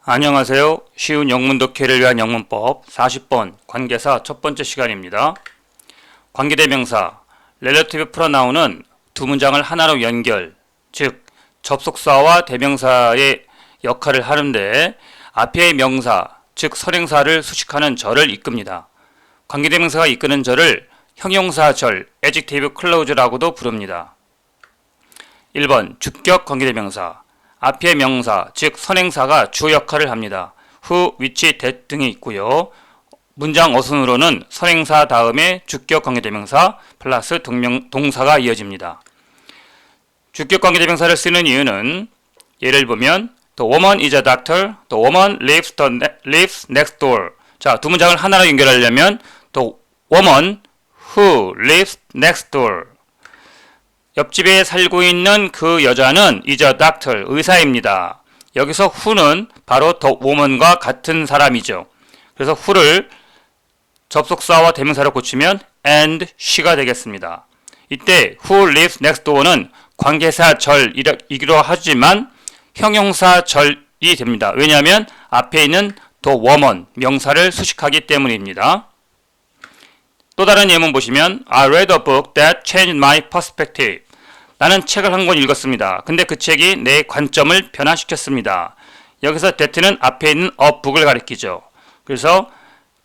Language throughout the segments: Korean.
안녕하세요. 쉬운 영문 독해를 위한 영문법 40번 관계사 첫 번째 시간입니다. 관계대명사 relative pronoun은 두 문장을 하나로 연결, 즉 접속사와 대명사의 역할을 하는데 앞의 명사, 즉 선행사를 수식하는 절을 이끕니다. 관계대명사가 이끄는 절을 형용사절, adjective clause라고도 부릅니다. 1번 주격 관계대명사 앞의 명사, 즉 선행사가 주 역할을 합니다. who, which, that 등이 있고요. 문장 어순으로는 선행사 다음에 주격 관계대명사 플러스 동사가 이어집니다. 주격 관계대명사를 쓰는 이유는 예를 보면 The woman is a doctor, the woman lives next door. 자, 두 문장을 하나로 연결하려면 The woman who lives next door. 옆집에 살고 있는 그 여자는 is a doctor, 의사입니다. 여기서 who는 바로 the woman과 같은 사람이죠. 그래서 who를 접속사와 대명사로 고치면 and she가 되겠습니다. 이때 who lives next door는 관계사절이기도 하지만 형용사절이 됩니다. 왜냐하면 앞에 있는 the woman, 명사를 수식하기 때문입니다. 또 다른 예문 보시면 I read a book that changed my perspective. 나는 책을 한 권 읽었습니다. 근데 그 책이 내 관점을 변화시켰습니다. 여기서 that는 앞에 있는 a book을 가리키죠. 그래서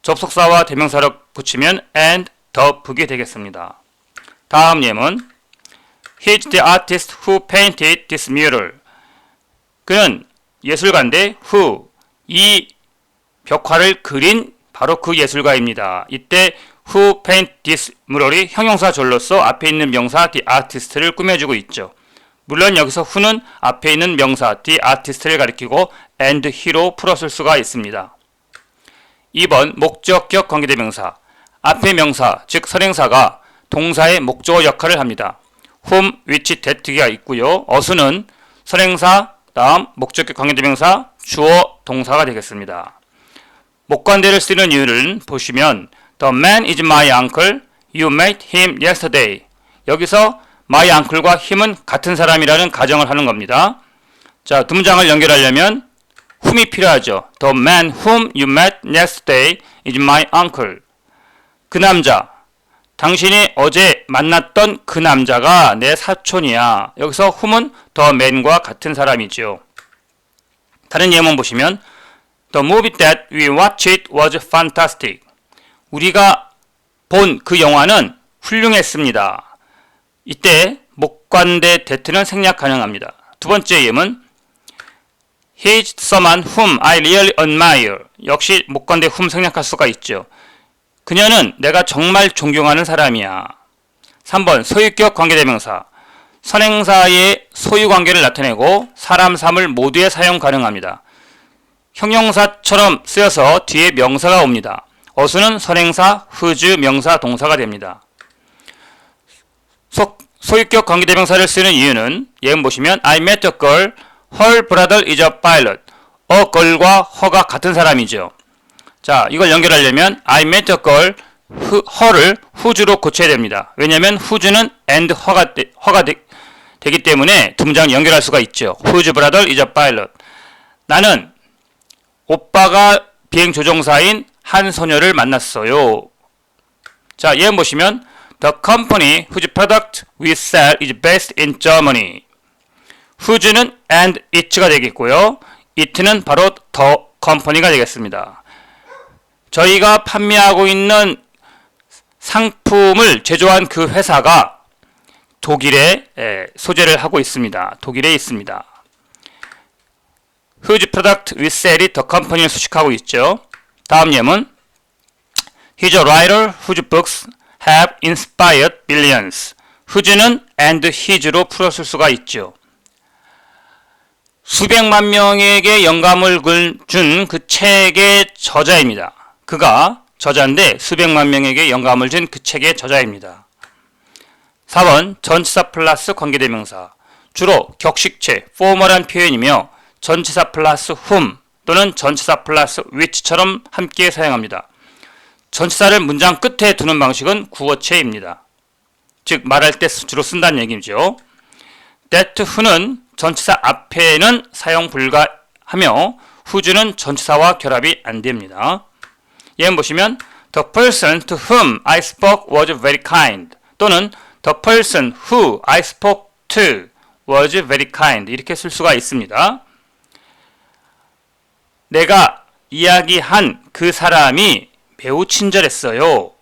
접속사와 대명사로 붙이면 and the book이 되겠습니다. 다음 예문 He's the artist who painted this mural. 그는 예술가인데 who, 이 벽화를 그린 바로 그 예술가입니다. 이때 who paint this mural이 형용사절로서 앞에 있는 명사 the artist를 꾸며주고 있죠. 물론 여기서 who는 앞에 있는 명사 the artist를 가리키고 and he로 풀었을 수가 있습니다. 2번 목적격 관계대명사 앞에 명사 즉 선행사가 동사의 목적어 역할을 합니다. whom, which, that가 있고요. 어순은 선행사 다음 목적격 관계대명사 주어 동사가 되겠습니다. 목관대를 쓰는 이유를 보시면 The man is my uncle. You met him yesterday. 여기서 my uncle과 him은 같은 사람이라는 가정을 하는 겁니다. 자, 두 문장을 연결하려면 whom이 필요하죠. The man whom you met yesterday is my uncle. 그 남자, 당신이 어제 만났던 그 남자가 내 사촌이야. 여기서 whom은 the man과 같은 사람이죠. 다른 예문 보시면 The movie that we watched was fantastic. 우리가 본 그 영화는 훌륭했습니다. 이때 목관대 that는 생략 가능합니다. 두 번째 예문 He's someone whom I really admire. 역시 목관대 whom 생략할 수가 있죠. 그녀는 내가 정말 존경하는 사람이야. 3번 소유격 관계대명사 선행사의 소유관계를 나타내고 사람, 사물 모두에 사용 가능합니다. 형용사처럼 쓰여서 뒤에 명사가 옵니다. 어순은 선행사, whose, 명사, 동사가 됩니다. 소유격 관계대명사를 쓰는 이유는 예문 보시면 I met a girl, her brother is a pilot. a girl과 her가 같은 사람이죠. 자, 이걸 연결하려면 I met a girl, her를 whose로 고쳐야 됩니다. 왜냐하면 whose는 and her가 되기 때문에 두 문장을 연결할 수가 있죠. whose brother is a pilot. 나는 오빠가 비행조종사인 한 소녀를 만났어요. 자, 예문 보시면 The company whose product we sell is based in Germany. whose는 and it가 되겠고요. it는 바로 the company가 되겠습니다. 저희가 판매하고 있는 상품을 제조한 그 회사가 독일에 소재를 하고 있습니다. 독일에 있습니다. whose product we sell이 the company를 수식하고 있죠. 다음 예문 He's a writer whose books have inspired billions. whose는 and his로 풀었을 수가 있죠. 수백만 명에게 영감을 준 그 책의 저자입니다. 그가 저자인데 수백만 명에게 영감을 준 그 책의 저자입니다. 4번 전치사 플러스 관계대명사 주로 격식체, formal한 표현이며 전치사 플러스 whom 또는 전치사 플러스 which처럼 함께 사용합니다. 전치사를 문장 끝에 두는 방식은 구어체입니다. 즉 말할 때 주로 쓴다는 얘기죠. that who는 전치사 앞에는 사용 불가하며 whose는 전치사와 결합이 안 됩니다. 예문 보시면 The person to whom I spoke was very kind 또는 The person who I spoke to was very kind 이렇게 쓸 수가 있습니다. 내가 이야기한 그 사람이 매우 친절했어요.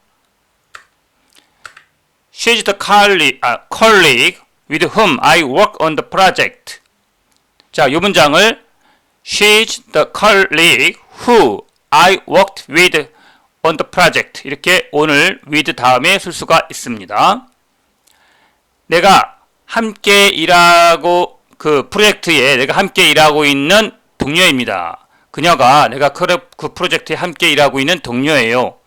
She's the colleague with whom I work on the project. 자, 이 문장을 She's the colleague who I worked with on the project 이렇게 on을 with 다음에 쓸 수가 있습니다. 내가 함께 일하고 그 프로젝트에 내가 함께 일하고 있는 동료입니다. 그녀가 내가 그 프로젝트에 함께 일하고 있는 동료예요.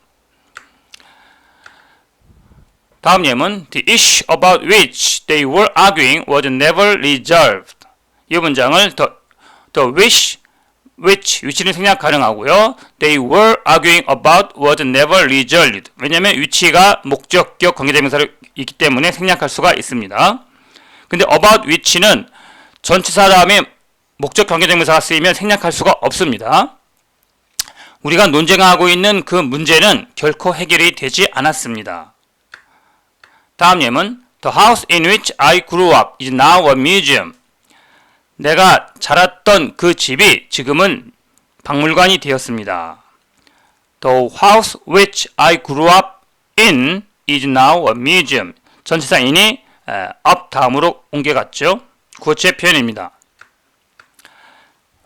다음 예문 The issue about which they were arguing was never resolved. 이 문장을 the which는 생략 가능하고요. They were arguing about was never resolved. 왜냐하면 which가 목적격 관계대명사로 있기 때문에 생략할 수가 있습니다. 근데 about which는 전치사 다음에 목적 관계대명사가 쓰이면 생략할 수가 없습니다. 우리가 논쟁하고 있는 그 문제는 결코 해결이 되지 않았습니다. 다음 예문 The house in which I grew up is now a museum. 내가 자랐던 그 집이 지금은 박물관이 되었습니다. The house which I grew up in is now a museum. 전치사 in이 up 다음으로 옮겨갔죠. 구어체 표현입니다.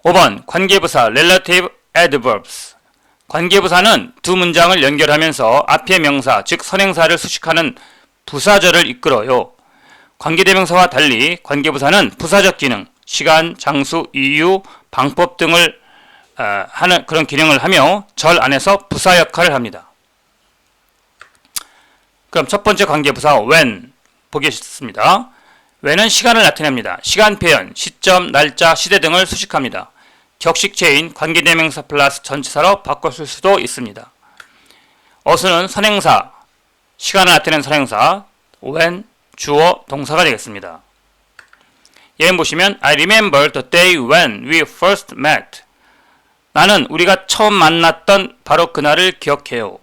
5번 관계부사 relative adverbs. 관계부사는 두 문장을 연결하면서 앞의 명사 즉 선행사를 수식하는 부사절을 이끌어요. 관계대명사와 달리 관계부사는 부사적 기능, 시간, 장수, 이유, 방법 등을 하는 그런 기능을 하며 절 안에서 부사 역할을 합니다. 그럼 첫 번째 관계부사 when 보겠습니다. when은 시간을 나타냅니다. 시간 표현, 시점, 날짜, 시대 등을 수식합니다. 격식체인 관계대명사 플러스 전치사로 바꿔 쓸 수도 있습니다. 어수는 선행사, 시간을 나타내는 선행사 when 주어 동사가 되겠습니다. 예문 보시면 I remember the day when we first met. 나는 우리가 처음 만났던 바로 그날을 기억해요.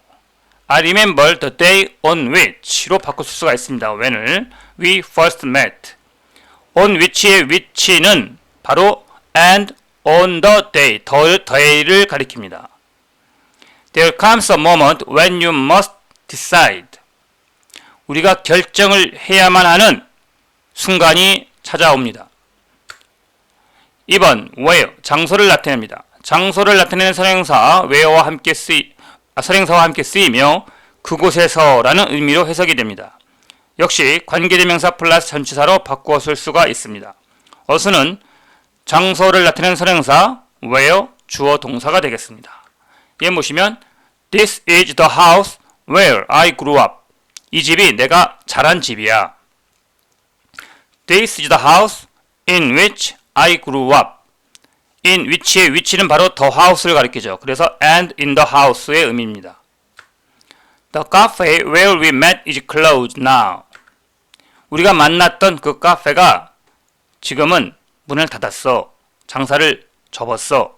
I remember the day on which로 바꿀 수가 있습니다. when을 we first met. on which의 which는 바로 and on the day, day를 가리킵니다. There comes a moment when you must decide. 우리가 결정을 해야만 하는 순간이 찾아옵니다. 2번 where, 장소를 나타냅니다. 장소를 나타내는 선행사 where와 함께 선행사와 함께 쓰이며 그곳에서라는 의미로 해석이 됩니다. 역시 관계대명사 플러스 전치사로 바꾸어 쓸 수가 있습니다. 어수는 장소를 나타내는 선행사 where 주어 동사가 되겠습니다. 예문 보시면 This is the house where I grew up. 이 집이 내가 자란 집이야. This is the house in which I grew up. in which의 which는 바로 the house를 가리키죠. 그래서 and in the house의 의미입니다. The cafe where we met is closed now. 우리가 만났던 그 카페가 지금은 문을 닫았어. 장사를 접었어.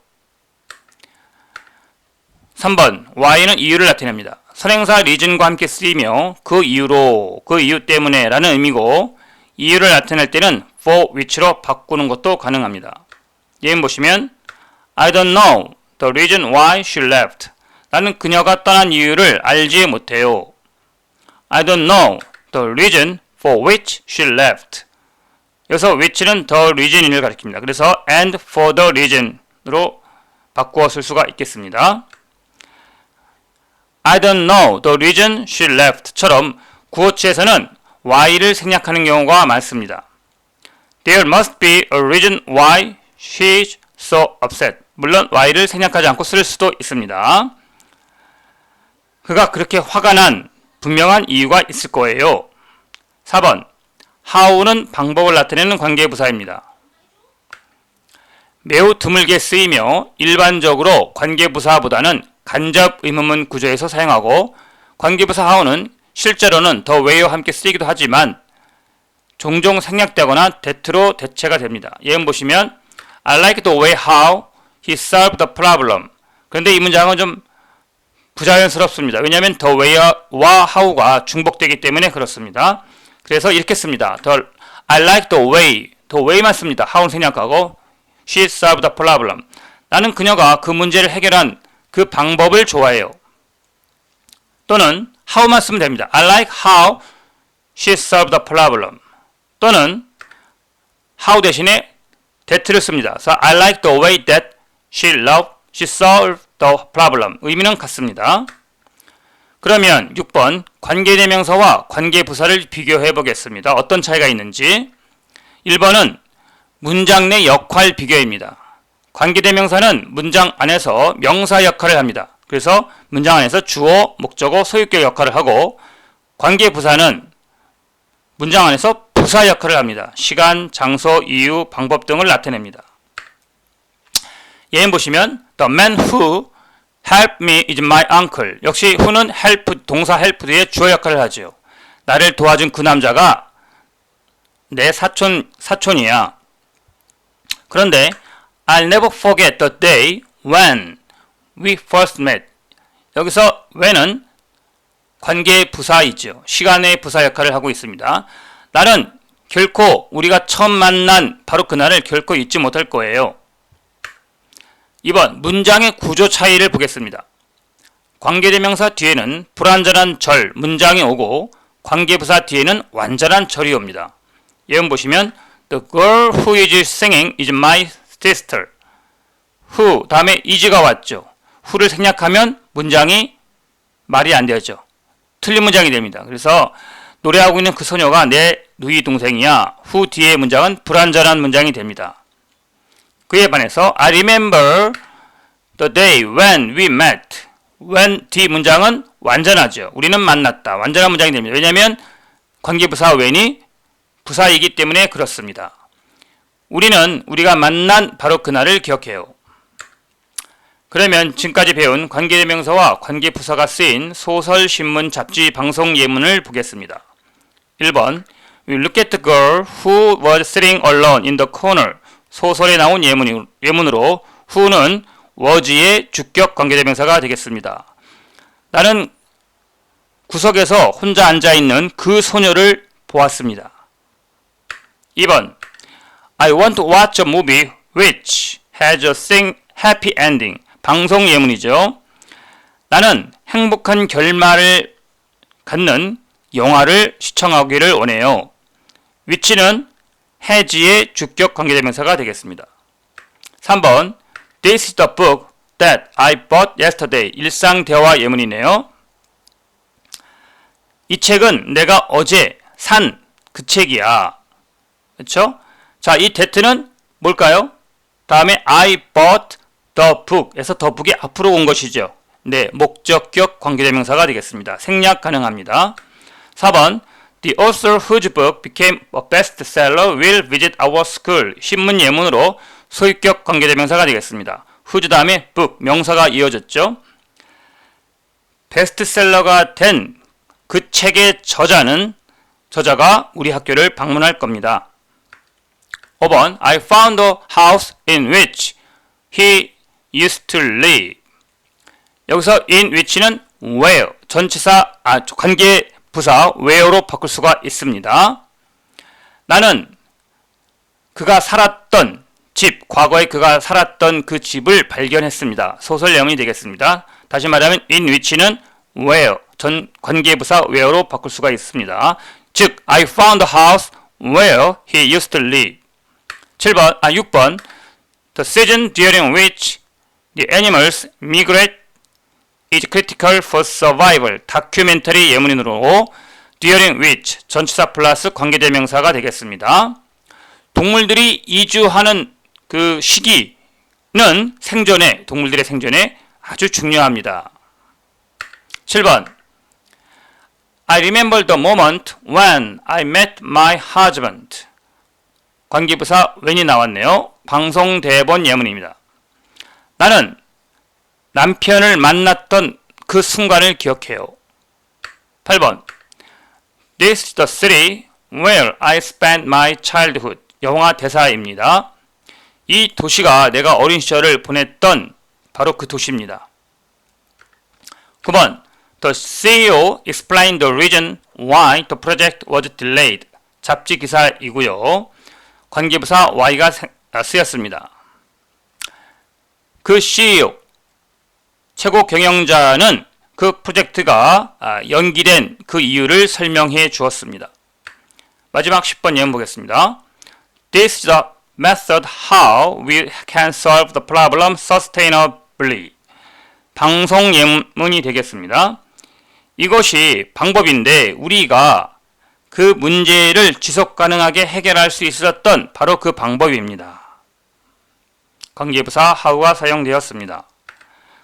3번 why는 이유를 나타냅니다. 선행사 reason과 함께 쓰이며 그 이유로, 그 이유 때문에 라는 의미고 이유를 나타낼 때는 for which로 바꾸는 것도 가능합니다. 예문 보시면 I don't know the reason why she left. 나는 그녀가 떠난 이유를 알지 못해요. I don't know the reason for which she left. 여기서 which는 the reason을 가리킵니다. 그래서 and for the reason으로 바꾸어 쓸 수가 있겠습니다. I don't know the reason she left처럼 구어체에서는 why를 생략하는 경우가 많습니다. There must be a reason why she's so upset. 물론 why를 생략하지 않고 쓸 수도 있습니다. 그가 그렇게 화가 난 분명한 이유가 있을 거예요. 4번 how는 방법을 나타내는 관계부사입니다. 매우 드물게 쓰이며 일반적으로 관계부사보다는 간접 의문문 구조에서 사용하고 관계부사 how는 실제로는 the way와 함께 쓰이기도 하지만 종종 생략되거나 that로 대체가 됩니다. 예문 보시면 I like the way how he solved the problem. 그런데 이 문장은 좀 부자연스럽습니다. 왜냐하면 the way와 how가 중복되기 때문에 그렇습니다. 그래서 이렇게 씁니다. I like the way만 씁니다. how는 생략하고 she solved the problem. 나는 그녀가 그 문제를 해결한 그 방법을 좋아해요. 또는 how만 쓰면 됩니다. I like how she solved the problem. 또는 how 대신에 that를 씁니다. 그래서 I like the way that she solved the problem. 의미는 같습니다. 그러면 6번 관계대명사와 관계부사를 비교해 보겠습니다. 어떤 차이가 있는지. 1번은 문장 내 역할 비교입니다. 관계대명사는 문장 안에서 명사 역할을 합니다. 그래서 문장 안에서 주어, 목적어, 소유격 역할을 하고 관계부사는 문장 안에서 부사 역할을 합니다. 시간, 장소, 이유, 방법 등을 나타냅니다. 예문 보시면 The man who helped me is my uncle. 역시 who는 help, 동사 help 뒤에 주어 역할을 하죠. 나를 도와준 그 남자가 내 사촌이야. 그런데 I'll never forget the day when we first met. 여기서 when은 관계 부사이죠. 시간의 부사 역할을 하고 있습니다. 나는 결코 우리가 처음 만난 바로 그날을 결코 잊지 못할 거예요. 2번 문장의 구조 차이를 보겠습니다. 관계대명사 뒤에는 불완전한 절, 문장이 오고 관계부사 뒤에는 완전한 절이 옵니다. 예문 보시면 The girl who is singing is my sister. who 다음에 is가 왔죠. who를 생략하면 문장이 말이 안 되죠. 틀린 문장이 됩니다. 그래서 노래하고 있는 그 소녀가 내 누이 동생이야. who 뒤의 문장은 불완전한 문장이 됩니다. 그에 반해서 I remember the day when we met. when 뒤 문장은 완전하죠. 우리는 만났다. 완전한 문장이 됩니다. 왜냐하면 관계부사 when이 부사이기 때문에 그렇습니다. 우리가 만난 바로 그날을 기억해요. 그러면 지금까지 배운 관계대명사와 관계부사가 쓰인 소설, 신문, 잡지, 방송 예문을 보겠습니다. 1번 We look at the girl who was sitting alone in the corner. 소설에 나온 예문으로 who는 was의 주격 관계대명사가 되겠습니다. 나는 구석에서 혼자 앉아있는 그 소녀를 보았습니다. 2번 I want to watch a movie which has a happy ending. 방송 예문이죠. 나는 행복한 결말을 갖는 영화를 시청하기를 원해요. which는 has의 주격 관계대명사가 되겠습니다. 3번 This is the book that I bought yesterday. 일상 대화 예문이네요. 이 책은 내가 어제 산 그 책이야. 그렇죠? 자, 이 that는 뭘까요? 다음에 I bought the book에서 the book이 앞으로 온 것이죠. 네, 목적격 관계대명사가 되겠습니다. 생략 가능합니다. 4번 The author whose book became a bestseller will visit our school. 신문 예문으로 소유격 관계대명사가 되겠습니다. whose 다음에 book, 명사가 이어졌죠. 베스트셀러가 된 그 책의 저자가 우리 학교를 방문할 겁니다. 5번 I found a house in which he used to live. 여기서 in which는 where, 전치사, 관계부사 where로 바꿀 수가 있습니다. 나는 그가 살았던 집, 과거에 그가 살았던 그 집을 발견했습니다. 소설 내용이 되겠습니다. 다시 말하면 in which는 where, 전 관계부사 where로 바꿀 수가 있습니다. 즉, I found a house where he used to live. 6번 The season during which the animals migrate is critical for survival. 다큐멘터리 예문으로 during which 전치사 플러스 관계대명사가 되겠습니다. 동물들이 이주하는 그 시기는 동물들의 생존에 아주 중요합니다. 7번 I remember the moment when I met my husband. 관계부사 when이 나왔네요. 방송 대본 예문입니다. 나는 남편을 만났던 그 순간을 기억해요. 8번 This is the city where I spent my childhood. 영화 대사입니다. 이 도시가 내가 어린 시절을 보냈던 바로 그 도시입니다. 9번 The CEO explained the reason why the project was delayed. 잡지 기사이고요. 관계부사 Y가 쓰였습니다. 그 CEO, 최고 경영자는 그 프로젝트가 연기된 그 이유를 설명해 주었습니다. 마지막 10번 예문 보겠습니다. This is the method how we can solve the problem sustainably. 방송 예문이 되겠습니다. 이것이 방법인데 우리가 그 문제를 지속 가능하게 해결할 수 있었던 바로 그 방법입니다. 관계부사 how가 사용되었습니다.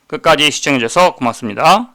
끝까지 시청해주셔서 고맙습니다.